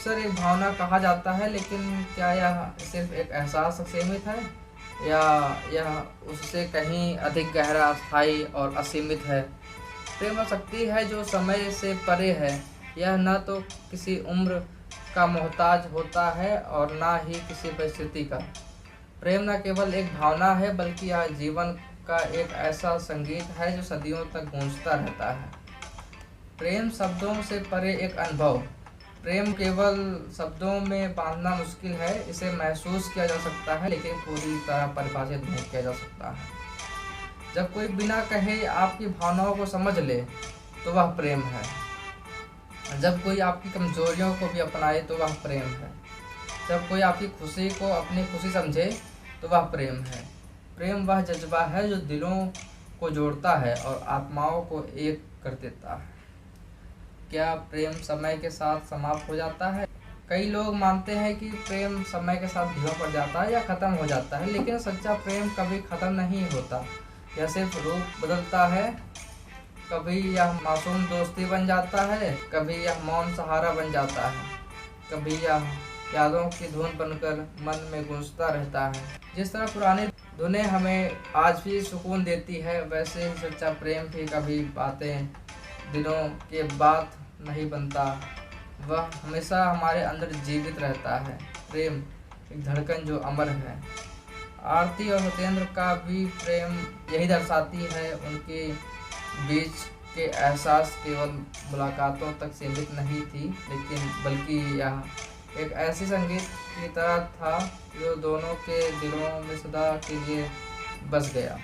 अक्सर एक भावना कहा जाता है, लेकिन क्या यह सिर्फ एक एहसास तक सीमित है या यह उससे कहीं अधिक गहरा, अस्थायी और असीमित है? प्रेम वह शक्ति है जो समय से परे है। यह न तो किसी उम्र का मोहताज होता है और ना ही किसी परिस्थिति का। प्रेम न केवल एक भावना है, बल्कि यह जीवन का एक ऐसा संगीत है जो सदियों तक गूंजता रहता है। प्रेम शब्दों से परे एक अनुभव। प्रेम केवल शब्दों में बांधना मुश्किल है। इसे महसूस किया जा सकता है, लेकिन पूरी तरह परिभाषित नहीं किया जा सकता है। जब कोई बिना कहे आपकी भावनाओं को समझ ले तो वह प्रेम है। जब कोई आपकी कमजोरियों को भी अपनाए तो वह प्रेम है। जब कोई आपकी खुशी को अपनी खुशी समझे तो वह प्रेम है। प्रेम वह जज्बा है जो दिलों को जोड़ता है और आत्माओं को एक कर देता है। क्या प्रेम समय के साथ समाप्त हो जाता है? कई लोग मानते हैं कि प्रेम समय के साथ धीमा पड़ जाता है या ख़त्म हो जाता है, लेकिन सच्चा प्रेम कभी ख़त्म नहीं होता। यह सिर्फ रूप बदलता है। कभी यह मासूम दोस्ती बन जाता है, कभी यह मौन सहारा बन जाता है, कभी यह यादों की धुन बनकर मन में गूंजता रहता है। जिस तरह पुरानी धुनें हमें आज भी सुकून देती है, वैसे ही सच्चा प्रेम भी कभी बातें दिनों के बाद नहीं बनता। वह हमेशा हमारे अंदर जीवित रहता है। प्रेम एक धड़कन जो अमर है। आरती और सत्येंद्र का भी प्रेम यही दर्शाती है। उनके बीच के एहसास केवल मुलाकातों तक सीमित नहीं थी, लेकिन बल्कि यह एक ऐसी संगीत की तरह था जो दोनों के दिलों में सदा के लिए बस गया।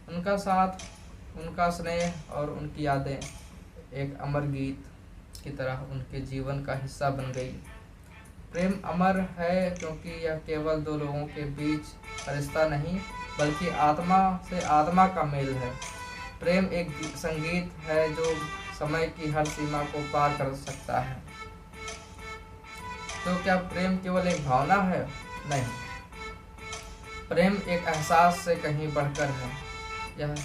उनका साथ, उनका स्नेह और उनकी यादें एक अमर गीत की तरह उनके जीवन का हिस्सा बन गई। प्रेम अमर है क्योंकि यह केवल दो लोगों के बीच का रिश्ता नहीं, बल्कि आत्मा से आत्मा का मेल है। प्रेम एक संगीत है जो समय की हर सीमा को पार कर सकता है। तो क्या प्रेम केवल एक भावना है? नहीं, प्रेम एक एहसास से कहीं बढ़कर है। यह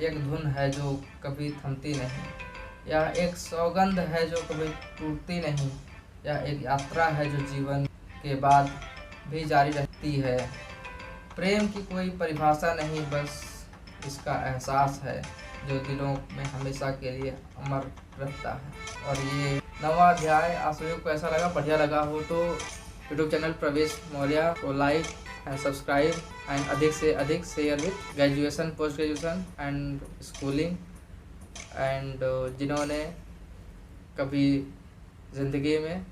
एक धुन है जो कभी थमती नहीं। यह एक सौगंध है जो कभी टूटती नहीं। यह एक यात्रा है जो जीवन के बाद भी जारी रहती है। प्रेम की कोई परिभाषा नहीं, बस इसका एहसास है जो दिलों में हमेशा के लिए अमर रहता है। और ये 9वां अध्याय आप सभी को कैसा लगा? बढ़िया लगा हो तो यूट्यूब चैनल प्रवेश मौर्य को लाइक एंड सब्सक्राइब एंड अधिक से अधिक share with graduation, post graduation and schooling and जिन्होंने कभी ज़िंदगी में